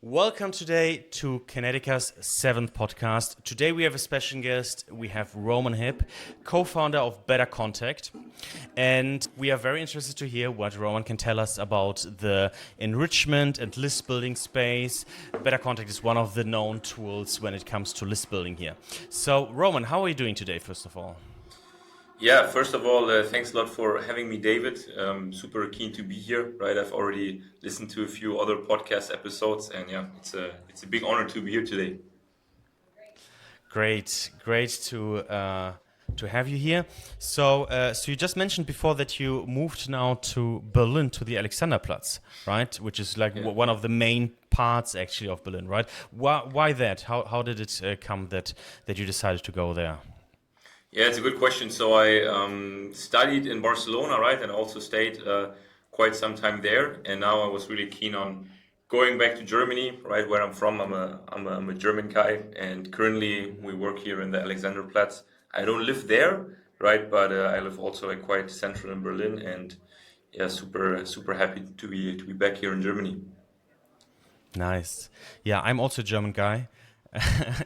Welcome today to Kinetyca's 7th podcast. Today we have a special guest. We have Hipp, co-founder of BetterContact. And we are very interested to hear what Roman can tell us about the enrichment and list building space. BetterContact is one of the known tools when it comes to list building here. So Roman, how are you doing today, first of all? Yeah, first of all, thanks a lot for having me, David. Super keen to be here, right? I've already listened to a few other podcast episodes, and yeah, it's a big honor to be here today. Great to have you here. So you just mentioned before that you moved now to Berlin, to the Alexanderplatz, right? Which is like one of the main parts actually of Berlin, right? Why that? How did it come that you decided to go there? Yeah, it's a good question. So I studied in Barcelona, right, and also stayed quite some time there. And now I was really keen on going back to Germany, right, where I'm from. I'm a German guy, and currently we work here in the Alexanderplatz. I don't live there, right, but I live also like quite central in Berlin, and yeah, super happy to be back here in Germany. Nice. Yeah, I'm also a German guy.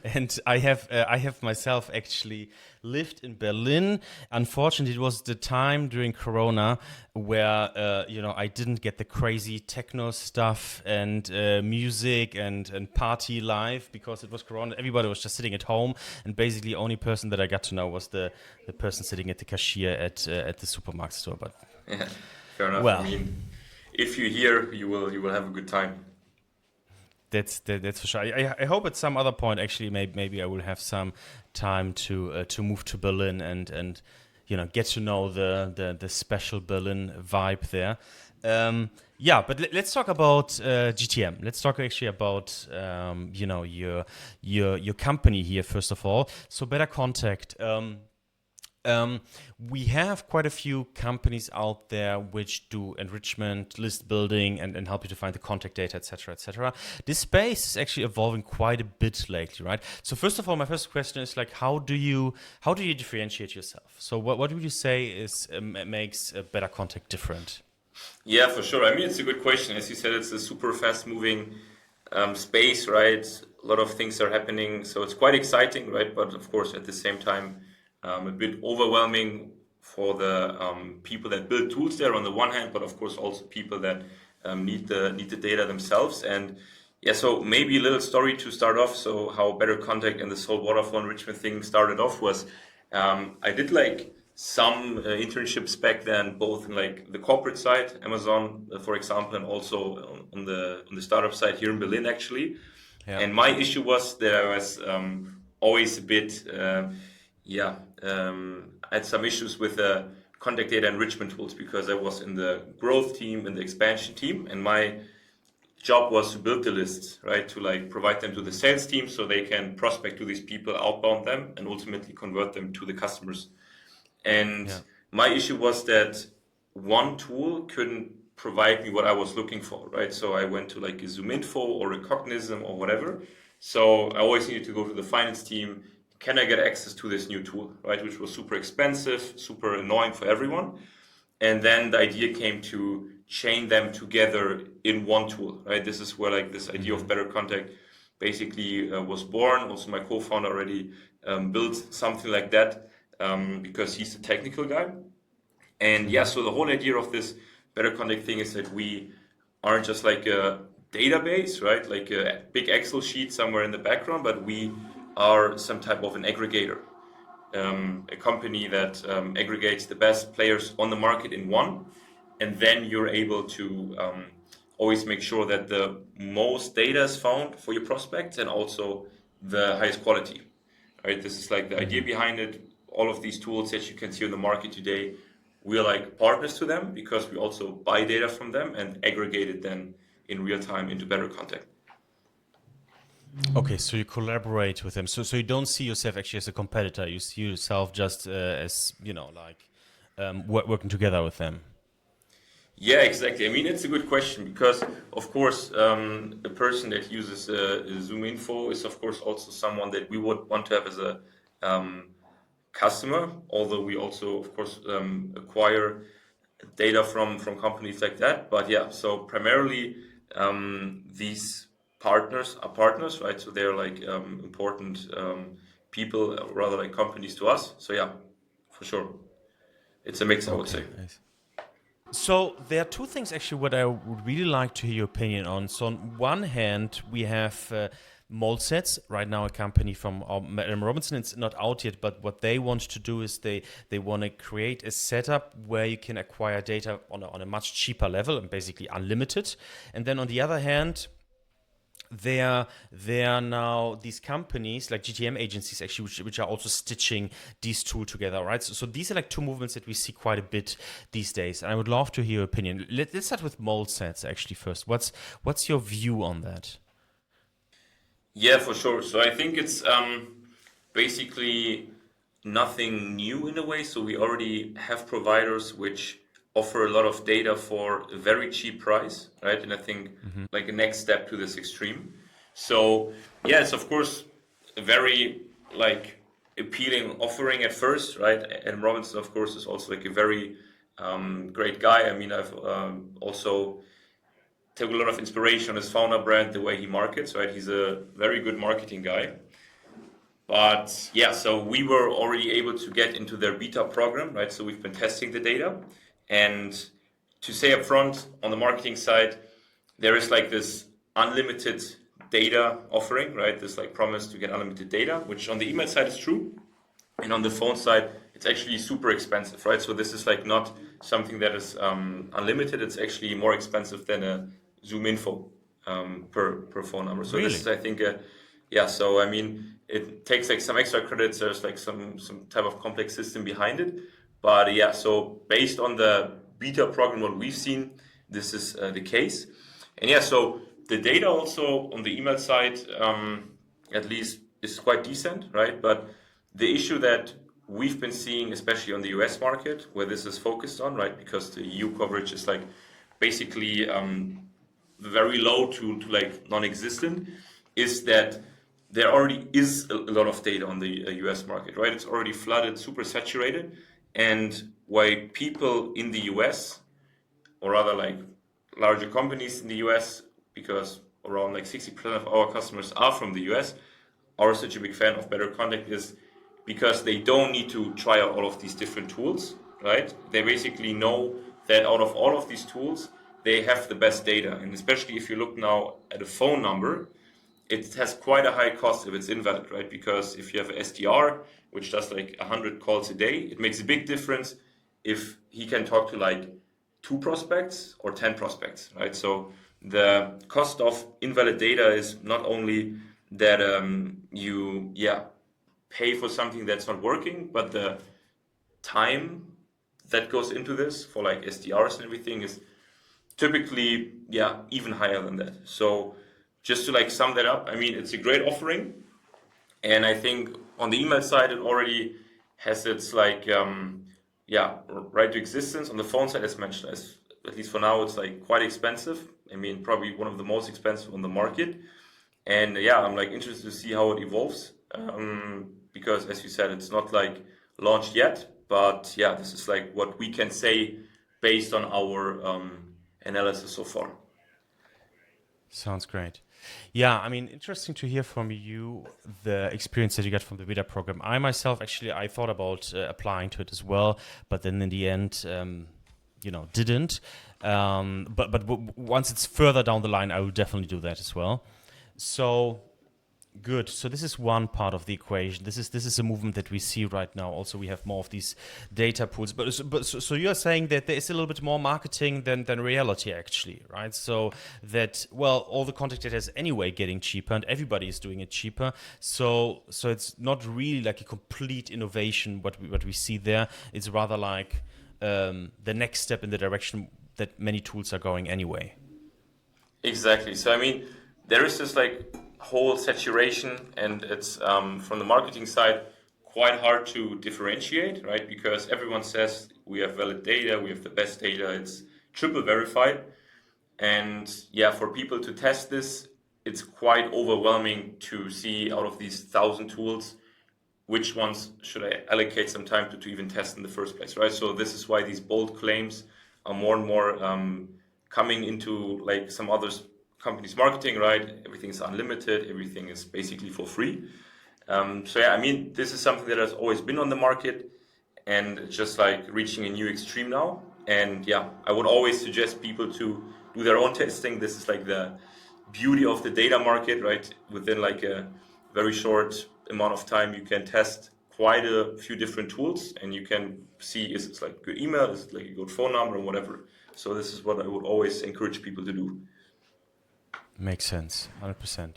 And I have myself actually lived in Berlin. Unfortunately, it was the time during Corona where I didn't get the crazy techno stuff and music and party life because it was Corona. Everybody was just sitting at home, and basically the only person that I got to know was the person sitting at the cashier at the supermarket store. But yeah, fair enough. Well, I mean, if you're here, you will have a good time. That's for sure. I hope at some other point, actually, maybe I will have some time to move to Berlin and get to know the special Berlin vibe there. But let's talk about GTM. Let's talk actually about your company here first of all. So BetterContact. We have quite a few companies out there which do enrichment, list building, and help you to find the contact data, etc., etc. This space is actually evolving quite a bit lately, right? So first of all, my first question is like, how do you differentiate yourself? So what would you say is makes a BetterContact different? Yeah, for sure. I mean, it's a good question. As you said, it's a super fast-moving space, right? A lot of things are happening, so it's quite exciting, right? But of course, at the same time, a bit overwhelming for the people that build tools there on the one hand, but of course also people that need the data themselves. And yeah, so maybe a little story to start off. So how BetterContact and this whole waterfall enrichment thing started off was I did like some internships back then, both in like the corporate side, Amazon, for example, and also on the startup side here in Berlin, actually. Yeah. And my issue was that I was always a bit, I had some issues with the contact data enrichment tools because I was in the growth team and the expansion team, and my job was to build the lists, right? To like provide them to the sales team so they can prospect to these people, outbound them, and ultimately convert them to the customers. And my issue was that one tool couldn't provide me what I was looking for, right? So I went to like a ZoomInfo or a Cognizant or whatever. So I always needed to go to the finance team. Can I get access to this new tool, right? Which was super expensive, super annoying for everyone. And then the idea came to chain them together in one tool, right? This is where like this idea of BetterContact basically was born. Also, my co-founder already built something like that because he's a technical guy. And so the whole idea of this BetterContact thing is that we aren't just like a database, right? Like a big Excel sheet somewhere in the background, but we are some type of an aggregator, a company that aggregates the best players on the market in one, and then you're able to always make sure that the most data is found for your prospects and also the highest quality. Right? This is like the idea behind it. All of these tools that you can see on the market today, we are like partners to them because we also buy data from them and aggregate it then in real time into BetterContact. Okay, so you collaborate with them. So you don't see yourself actually as a competitor. You see yourself just as working together with them. Yeah, exactly. I mean, it's a good question because, of course, a person that uses ZoomInfo is, of course, also someone that we would want to have as a customer. Although we also, of course, acquire data from companies like that. But yeah, so primarily these partners, right? So they're like important people, rather like companies to us. So yeah, for sure, it's a mix, I would Okay, say. nice. So there are two things actually what I would really like to hear your opinion on. So on one hand, we have mold sets right now, a company from Robinson. It's not out yet, but what they want to do is they want to create a setup where you can acquire data on a much cheaper level and basically unlimited. And then on the other hand, there are now these companies like GTM agencies actually which are also stitching these two together, right? So these are like two movements that we see quite a bit these days, and I would love to hear your opinion. Let's start with mold sets actually first. What's your view on that? Yeah, for sure. So I think it's basically nothing new in a way. So we already have providers which offer a lot of data for a very cheap price, right? And I think like a next step to this extreme. So yeah, it's of course a very like appealing offering at first, right? And Robinson, of course, is also like a very great guy. I mean, I've also took a lot of inspiration on his founder brand, the way he markets, right? He's a very good marketing guy. But yeah, so we were already able to get into their beta program, right? So we've been testing the data. And to say upfront, on the marketing side, there is like this unlimited data offering, right? This like promise to get unlimited data, which on the email side is true. And on the phone side, it's actually super expensive, right? So this is like not something that is unlimited. It's actually more expensive than a ZoomInfo per phone number. So this Really? is, I think, yeah. So I mean, it takes like some extra credits. There's like some type of complex system behind it. But yeah, so based on the beta program, what we've seen, this is the case. And yeah, so the data also on the email side, at least, is quite decent, right? But the issue that we've been seeing, especially on the US market, where this is focused on, right, because the EU coverage is like basically very low to like non-existent, is that there already is a lot of data on the US market, right? It's already flooded, super saturated, and why people in the US, or rather like larger companies in the US, because around like 60% of our customers are from the US, are such a big fan of BetterContact is because they don't need to try out all of these different tools, right? They basically know that out of all of these tools, they have the best data. And especially if you look now at a phone number, it has quite a high cost if it's invalid, right? Because if you have an SDR, which does like 100 calls a day, it makes a big difference if he can talk to like 2 prospects or 10 prospects, right? So the cost of invalid data is not only that you, yeah, pay for something that's not working, but the time that goes into this for like SDRs and everything is typically, yeah, even higher than that. So just to like sum that up, I mean, it's a great offering. And I think on the email side, it already has its like, yeah, right to existence. On the phone side, as mentioned, at least for now, it's like quite expensive. I mean, probably one of the most expensive on the market. And yeah, I'm like interested to see how it evolves. Because as you said, it's not like launched yet, but yeah, this is like what we can say based on our analysis so far. Sounds great. Yeah, I mean, interesting to hear from you the experience that you got from the beta program. I myself, actually, I thought about applying to it as well, but then in the end, didn't. But once it's further down the line, I will definitely do that as well. So good. So this is one part of the equation. This is a movement that we see right now. Also, we have more of these data pools. So you're saying that there is a little bit more marketing than reality, actually, right? So that, well, all the contact data is anyway getting cheaper, and everybody is doing it cheaper. So it's not really like a complete innovation what we see there. It's rather like the next step in the direction that many tools are going anyway. Exactly. So I mean, there is this like whole saturation, and it's from the marketing side quite hard to differentiate, right? Because everyone says we have valid data, we have the best data, it's triple verified, and yeah, for people to test this, it's quite overwhelming to see out of these 1,000 tools which ones should I allocate some time to even test in the first place, right? So this is why these bold claims are more and more coming into like some others company's marketing, right? Everything is unlimited. Everything is basically for free. So yeah, I mean, this is something that has always been on the market, and it's just like reaching a new extreme now. And yeah, I would always suggest people to do their own testing. This is like the beauty of the data market, right? Within like a very short amount of time, you can test quite a few different tools, and you can see is it like good email, is it like a good phone number, or whatever. So this is what I would always encourage people to do. Makes sense, 100%.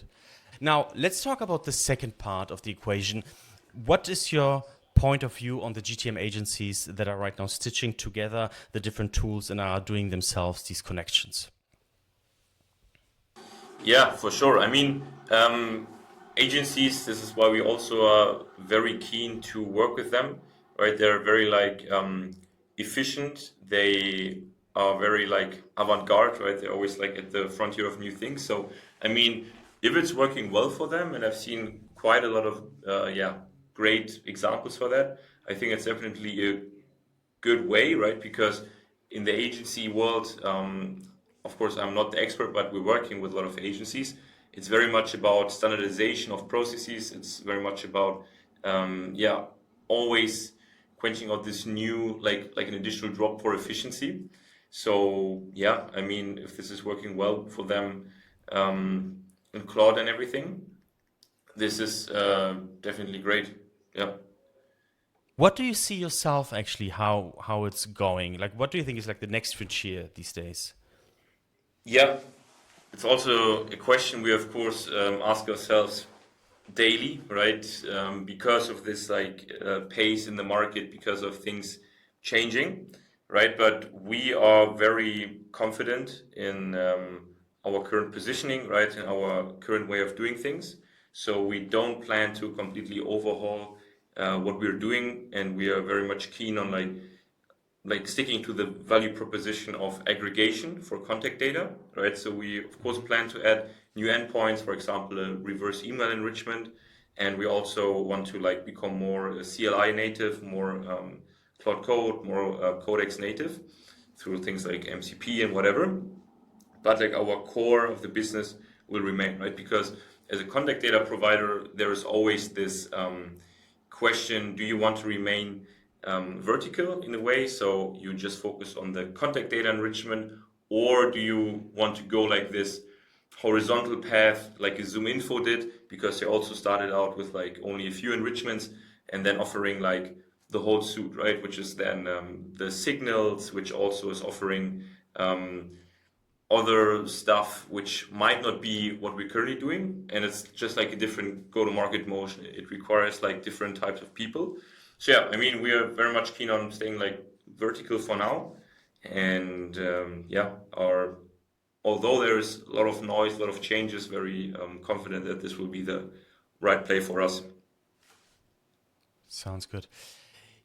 Now, let's talk about the second part of the equation. What is your point of view on the GTM agencies that are right now stitching together the different tools and are doing themselves these connections? Yeah, for sure. I mean, agencies, this is why we also are very keen to work with them, right? They're very like efficient. They are very like avant-garde, right? They're always like at the frontier of new things. So, I mean, if it's working well for them, and I've seen quite a lot of great examples for that, I think it's definitely a good way, right? Because in the agency world, of course, I'm not the expert, but we're working with a lot of agencies. It's very much about standardization of processes. It's very much about, always quenching out this new, like an additional drop for efficiency. So yeah, I mean, if this is working well for them, in cloud and everything, this is definitely great. Yeah. What do you see yourself actually, how it's going? Like, what do you think is like the next frontier these days? Yeah, it's also a question we, of course, ask ourselves daily, right? Because of this like pace in the market, because of things changing, right? But we are very confident in our current positioning, right? In our current way of doing things. So we don't plan to completely overhaul what we're doing, and we are very much keen on like sticking to the value proposition of aggregation for contact data, right? So we of course plan to add new endpoints, for example, a reverse email enrichment, and we also want to like become more CLI native, more Cloud Code, more Codex native through things like MCP and whatever. But like our core of the business will remain, right? Because as a contact data provider, there is always this question: do you want to remain vertical in a way, so you just focus on the contact data enrichment, or do you want to go like this horizontal path like a ZoomInfo did, because they also started out with like only a few enrichments and then offering like the whole suite, right? Which is then the signals, which also is offering other stuff which might not be what we're currently doing, and it's just like a different go-to-market motion. It requires like different types of people. So yeah, I mean, we are very much keen on staying like vertical for now, and are, although there is a lot of noise, a lot of changes, very confident that this will be the right play for us. Sounds good.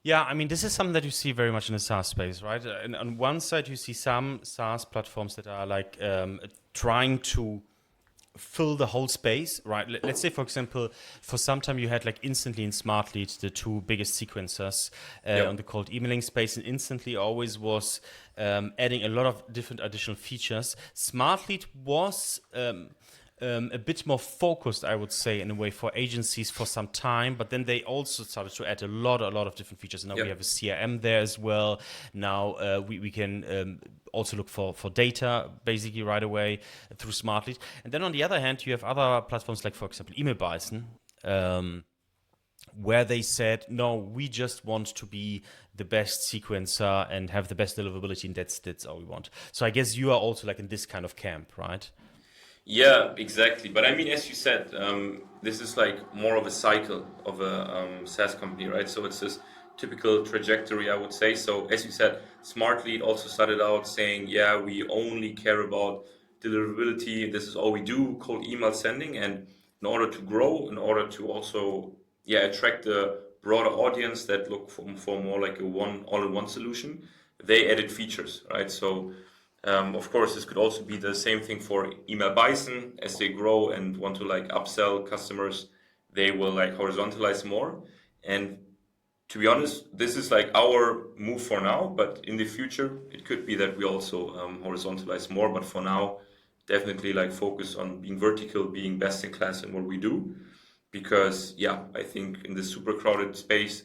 Yeah, I mean, this is something that you see very much in the SaaS space, right? And on one side, you see some SaaS platforms that are like trying to fill the whole space, right? Let's say, for example, for some time you had like Instantly and SmartLead, the two biggest sequencers on the cold emailing space, and Instantly always was adding a lot of different additional features. SmartLead was a bit more focused, I would say, in a way for agencies for some time, but then they also started to add a lot of different features. And now we have a CRM there as well. Now we can also look for data basically right away through SmartLead. And then on the other hand, you have other platforms like, for example, Email Bison, where they said, no, we just want to be the best sequencer and have the best deliverability, and that's all we want. So I guess you are also like in this kind of camp, right? Yeah, exactly. But I mean, as you said, this is like more of a cycle of a SaaS company, right? So it's this typical trajectory, I would say. So as you said, SmartLead also started out saying, yeah, we only care about deliverability. This is all we do, cold email sending. And in order to grow, in order to also, attract a broader audience that look for more like a all-in-one solution, they added features, right? So of course, this could also be the same thing for Email Bison. As they grow and want to like upsell customers, they will like horizontalize more. And to be honest, this is like our move for now. But in the future, it could be that we also horizontalize more. But for now, definitely like focus on being vertical, being best in class in what we do. Because yeah, I think in this super crowded space,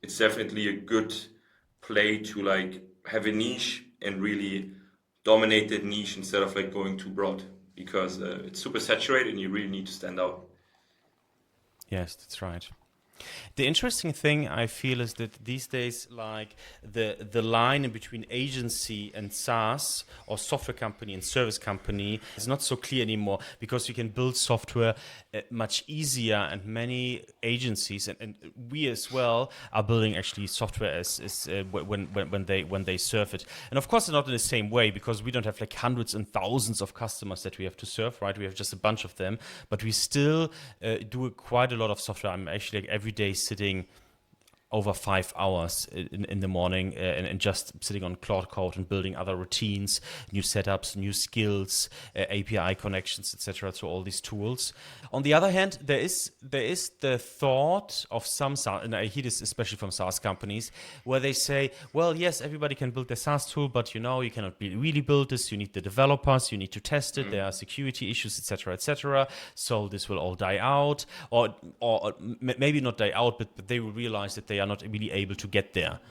it's definitely a good play to like have a niche and really dominate that niche instead of like going too broad, because it's super saturated and you really need to stand out. Yes, that's right. The interesting thing I feel is that these days, like the line in between agency and SaaS, or software company and service company, is not so clear anymore, because you can build software much easier, and many agencies and we as well are building actually software as when they serve it. And of course, not in the same way, because we don't have like hundreds and thousands of customers that we have to serve, right? We have just a bunch of them, but we still do quite a lot of software. I'm actually like every day sitting over 5 hours in the morning and just sitting on Claude Code and building other routines, new setups, new skills, API connections, etc. to all these tools. On the other hand, there is the thought of some SaaS, and I hear this especially from SaaS companies, where they say, well, yes, everybody can build their SaaS tool, but you cannot really build this. You need the developers, you need to test it. There are security issues, etc., etc. So this will all die out, or maybe not die out, but they will realize that they are not really able to get there.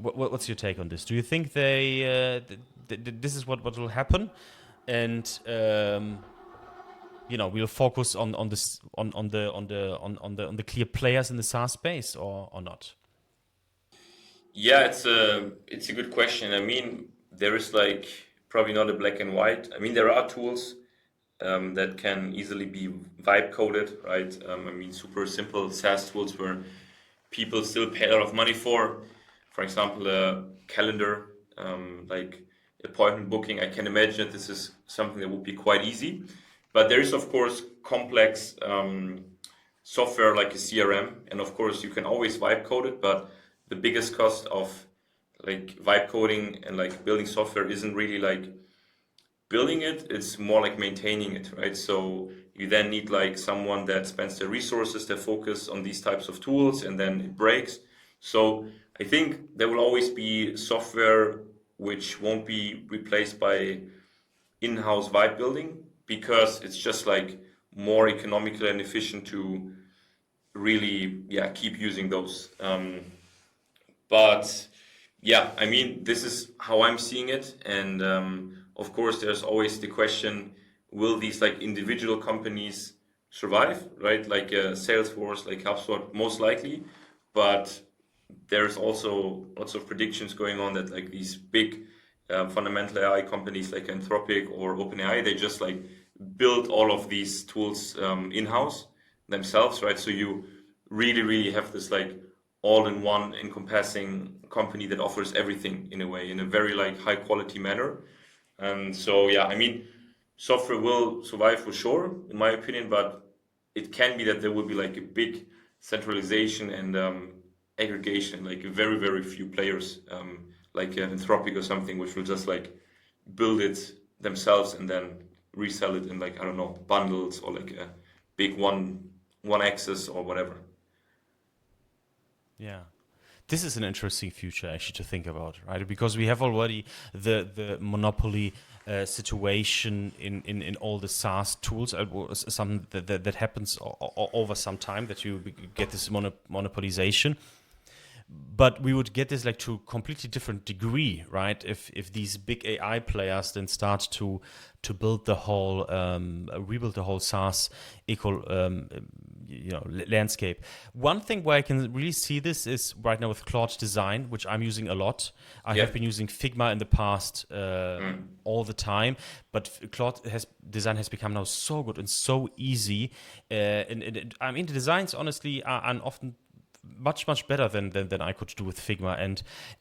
What's your take on this? Do you think this is what will happen, and we'll focus on this on the clear players in the SaaS space, or not? Yeah, it's a good question. I mean, there is like probably not a black and white. I mean, there are tools that can easily be vibe coded, right? I mean, super simple SaaS tools where people still pay a lot of money for. For example, a calendar, like appointment booking. I can imagine that this is something that would be quite easy. But there is, of course, complex software like a CRM, and of course, you can always vibe code it. But the biggest cost of like vibe coding and like building software isn't really like building it, it's more like maintaining it, right? So you then need like someone that spends their resources, their focus on these types of tools, and then it breaks. So I think there will always be software which won't be replaced by in-house vibe building, because it's just like more economical and efficient to really, yeah, keep using those. But yeah, I mean, this is how I'm seeing it. And of course, there's always the question, will these like individual companies survive, right? Like Salesforce, like HubSpot, most likely. But there's also lots of predictions going on that like these big fundamental AI companies like Anthropic or OpenAI, they just like build all of these tools in-house themselves, right? So you really, really have this like all-in-one encompassing company that offers everything in a way, in a very like high quality manner. And so yeah, I mean, software will survive for sure, in my opinion, but it can be that there will be like a big centralization and aggregation, like very, very few players, like Anthropic or something, which will just like build it themselves and then resell it in like, I don't know, bundles or like a big one access or whatever. Yeah. This is an interesting future actually to think about, right? Because we have already the monopoly situation in all the SaaS tools. Something that happens over some time, that you get this monopolization. But we would get this like to a completely different degree, right? If these big AI players then start to build the whole rebuild the whole SaaS landscape. One thing where I can really see this is right now with Claude Design, which I'm using a lot. I have been using Figma in the past all the time, but Claude Design has become now so good and so easy. I mean, the designs honestly are often much better than I could do with Figma,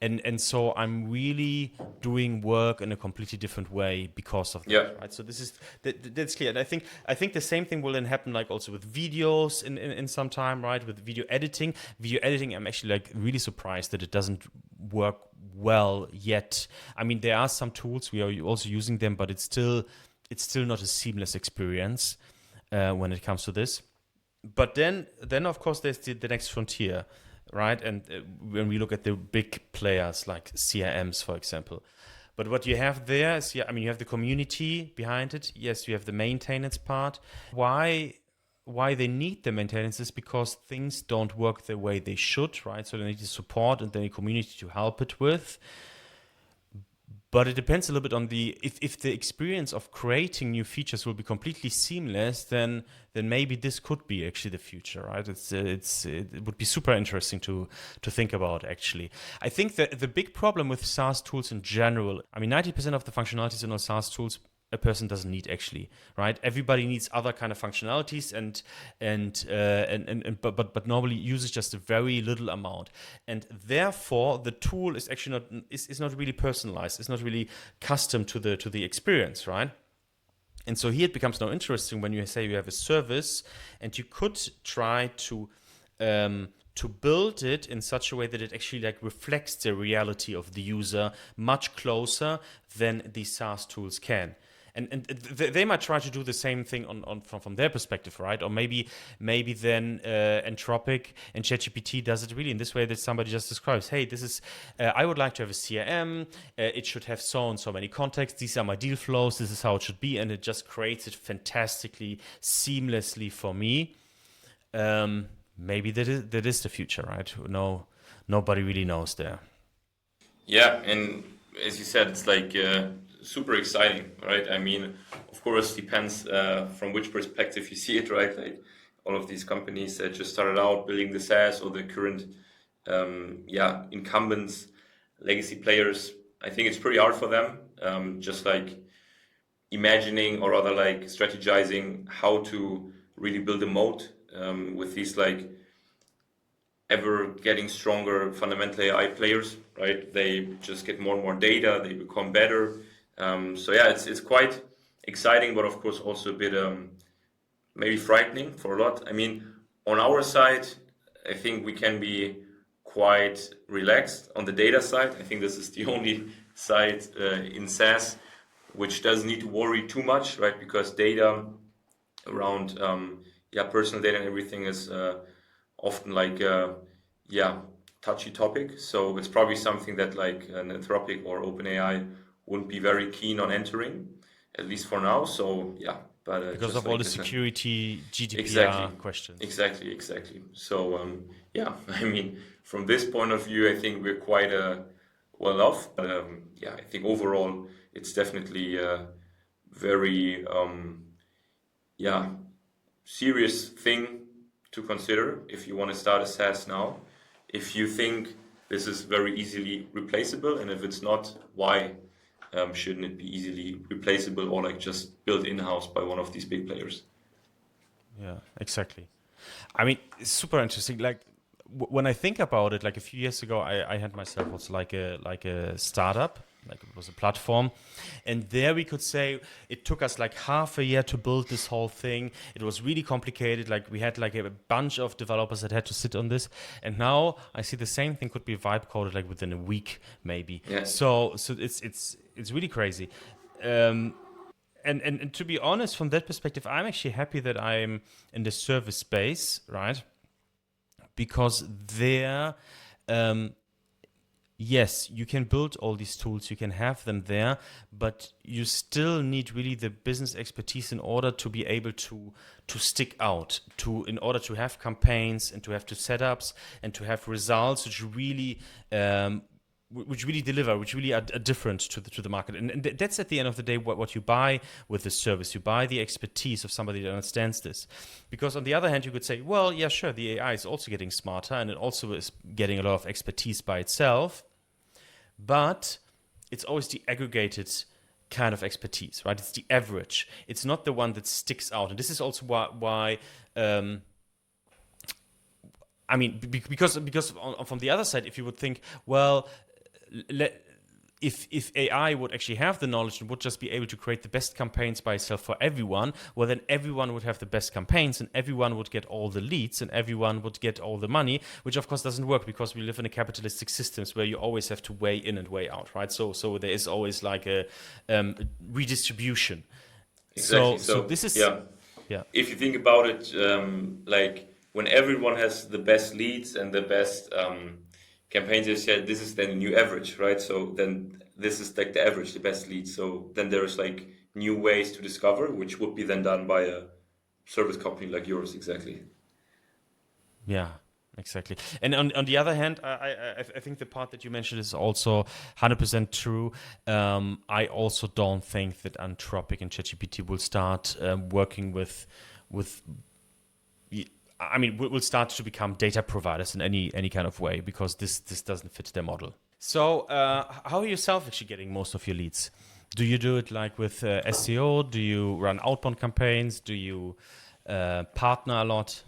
and so I'm really doing work in a completely different way because of that. Yeah. Right? So that's clear, and I think the same thing will then happen like also with videos in some time, right? With video editing, I'm actually like really surprised that it doesn't work well yet. I mean, there are some tools, we are also using them, but it's still not a seamless experience when it comes to this. But then of course there's the next frontier, right? And when we look at the big players like CRMs, for example, But what you have there is, yeah, I mean, you have the community behind it. Yes, you have the maintenance part. Why they need the maintenance is because things don't work the way they should, right? So they need the support and the community to help it with. But it depends a little bit on if the experience of creating new features will be completely seamless, then maybe this could be actually the future, right? It would be super interesting to think about actually. I think that the big problem with SaaS tools in general, I mean, 90% of the functionalities in our SaaS tools a person doesn't need actually, right? Everybody needs other kind of functionalities but normally uses just a very little amount, and therefore the tool is actually not really personalized. It's not really custom to the experience, right? And so here it becomes now interesting when you say you have a service, and you could try to build it in such a way that it actually like reflects the reality of the user much closer than the SaaS tools can. And they might try to do the same thing from their perspective, right? Or maybe then Anthropic and ChatGPT does it really in this way that somebody just describes, hey, this is, I would like to have a CRM, it should have so and so many contacts, these are my deal flows, this is how it should be, and it just creates it fantastically, seamlessly for me. Maybe that is the future, right? No, nobody really knows there. Yeah, and as you said, it's like super exciting, right? I mean, of course, depends from which perspective you see it, right? Like all of these companies that just started out building the SaaS, or the current, incumbents, legacy players. I think it's pretty hard for them, just like imagining, or rather like strategizing how to really build a moat with these like ever getting stronger fundamental AI players, right? They just get more and more data, they become better. So yeah, it's quite exciting, but of course also a bit maybe frightening for a lot. I mean, on our side, I think we can be quite relaxed on the data side. I think this is the only side in SaaS which doesn't need to worry too much, right? Because data around personal data and everything is often like touchy topic. So it's probably something that like an Anthropic or OpenAI wouldn't be very keen on entering, at least for now. So yeah, but because of like all the security GDPR exactly, questions. Exactly. So I mean, from this point of view, I think we're quite well off. But I think overall it's definitely a very serious thing to consider if you want to start a SaaS now. If you think this is very easily replaceable, and if it's not, why shouldn't it be easily replaceable, or like just built in-house by one of these big players? Yeah, exactly. I mean, it's super interesting. Like when I think about it, like a few years ago, I had myself also like a startup, like it was a platform, and there we could say it took us like half a year to build this whole thing. It was really complicated. Like we had like a bunch of developers that had to sit on this, and now I see the same thing could be vibe coded like within a week maybe. Yeah. So it's really crazy. And to be honest, from that perspective, I'm actually happy that I'm in the service space, right? Because there, yes, you can build all these tools, you can have them there, but you still need really the business expertise in order to be able to stick out, in order to have campaigns and to have setups and to have results which really deliver, which really are different to the market. And that's at the end of the day what you buy with this service. You buy the expertise of somebody that understands this. Because on the other hand, you could say, well, yeah, sure, the AI is also getting smarter and it also is getting a lot of expertise by itself, but it's always the aggregated kind of expertise, right? It's the average. It's not the one that sticks out. And this is also why I mean, because from the other side, if you would think, well, if AI would actually have the knowledge and would just be able to create the best campaigns by itself for everyone, well, then everyone would have the best campaigns and everyone would get all the leads and everyone would get all the money, which of course doesn't work because we live in a capitalistic systems where you always have to weigh in and weigh out, right? So there is always like a redistribution. Exactly. So this is yeah. If you think about it, like when everyone has the best leads and the best campaigns, they said this is then a new average, right? So then this is like the average, the best lead. So then there's like new ways to discover, which would be then done by a service company like yours, exactly. Yeah, exactly. And on the other hand, I think the part that you mentioned is also 100% true. I also don't think that Anthropic and ChatGPT will start working with. I mean, will start to become data providers in any kind of way, because this doesn't fit their model. So, how are you yourself actually getting most of your leads? Do you do it like with SEO? Do you run outbound campaigns? Do you partner a lot?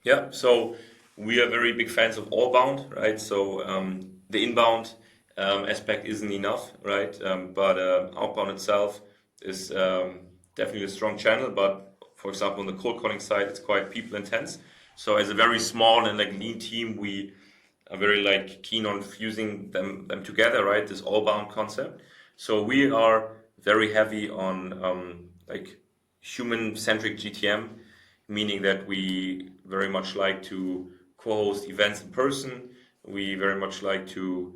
Yeah, so we are very big fans of all bound, right? So the inbound aspect isn't enough, right? But outbound itself is definitely a strong channel. But for example, on the cold calling side, it's quite people intense. So as a very small and like lean team, we are very like keen on fusing them together, right? This all bound concept. So we are very heavy on like human centric GTM, meaning that we very much like to co-host events in person. We very much like to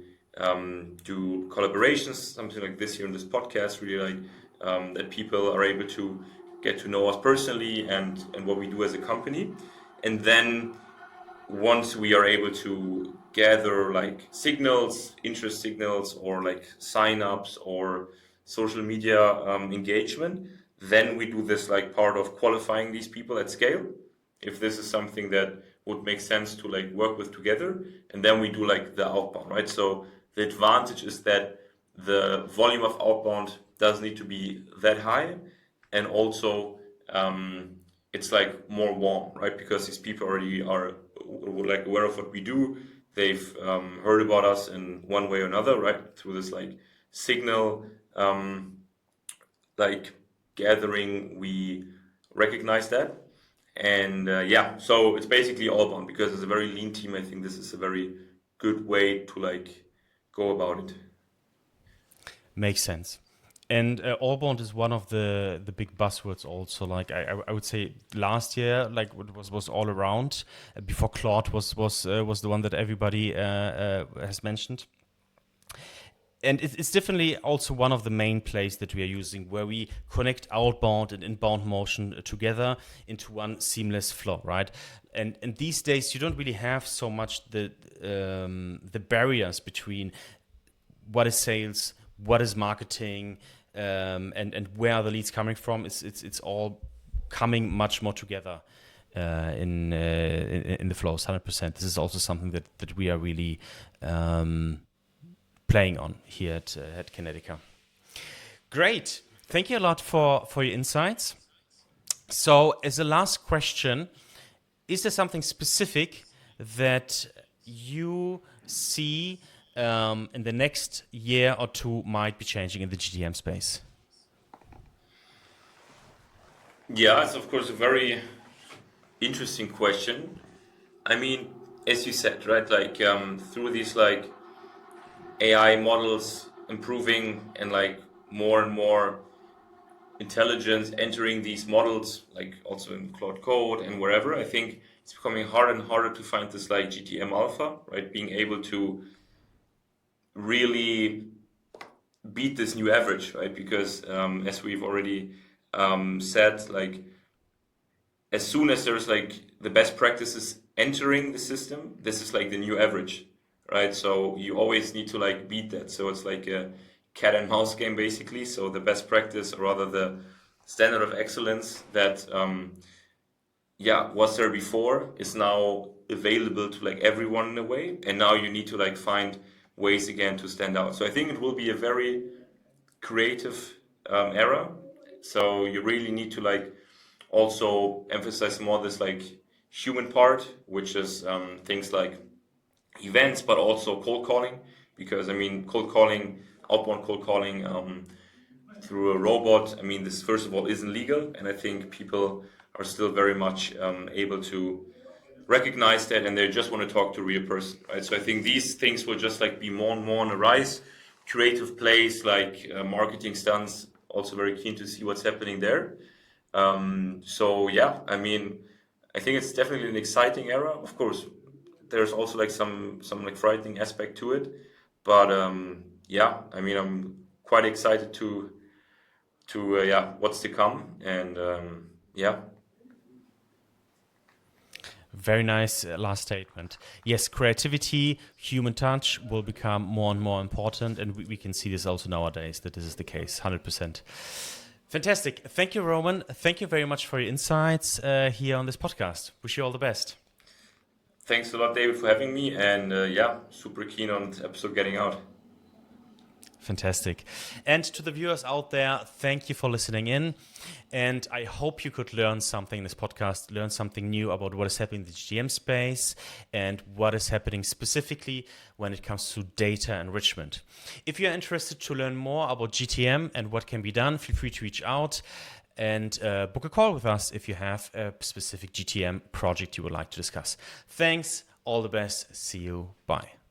do collaborations, something like this here in this podcast. Really like that people are able to get to know us personally and what we do as a company. And then once we are able to gather like signals, interest signals, or like signups or social media engagement, then we do this like part of qualifying these people at scale. If this is something that would make sense to like work with together, and then we do like the outbound, right? So the advantage is that the volume of outbound doesn't need to be that high, and also it's like more warm, right? Because these people already are like aware of what we do. They've heard about us in one way or another, right? Through this like signal, like gathering, we recognize that. And yeah, so it's basically all bound because it's a very lean team. I think this is a very good way to like go about it. Makes sense. And Allbound is one of the big buzzwords also. Like I would say last year, like what was all around before Claude was the one that everybody has mentioned. And it's definitely also one of the main plays that we are using, where we connect outbound and inbound motion together into one seamless flow, right? And these days you don't really have so much the barriers between what is sales, what is marketing, and where are the leads coming from. It's all coming much more together in the flows, 100%. This is also something that we are really playing on here at Kinetyca. Great. Thank you a lot for your insights. So as a last question, is there something specific that you see in the next year or two might be changing in the GTM space? Yeah, it's of course a very interesting question. I mean, as you said, right, like through these like AI models improving and like more and more intelligence entering these models, like also in Cloud Code and wherever, I think it's becoming harder and harder to find this like GTM alpha, right? Being able to really beat this new average, right? Because as we've already said, like as soon as there's like the best practices entering the system, this is like the new average, right? So you always need to like beat that. So it's like a cat and mouse game basically. So the best practice, or rather the standard of excellence that was there before, is now available to like everyone in a way, and now you need to like find ways again to stand out. So I think it will be a very creative era. So you really need to like also emphasize more this like human part, which is things like events, but also cold calling. Because I mean, cold calling, outbound cold calling through a robot, I mean, this first of all isn't legal, and I think people are still very much able to recognize that, and they just want to talk to a real person, right? So I think these things will just like be more and more on the rise. Creative plays like marketing stunts, also very keen to see what's happening there. So yeah, I mean, I think it's definitely an exciting era. Of course, there's also like some like frightening aspect to it, but yeah, I mean, I'm quite excited to what's to come, and yeah. Very nice last statement. Yes, creativity, human touch will become more and more important, and we can see this also nowadays, that this is the case, 100%. Fantastic. Thank you, Roman. Thank you very much for your insights here on this podcast. Wish you all the best. Thanks a lot, David, for having me, and yeah, super keen on this episode getting out. Fantastic. And to the viewers out there, thank you for listening in. And I hope you could learn something in this podcast, learn something new about what is happening in the GTM space and what is happening specifically when it comes to data enrichment. If you're interested to learn more about GTM and what can be done, feel free to reach out and book a call with us if you have a specific GTM project you would like to discuss. Thanks. All the best. See you. Bye.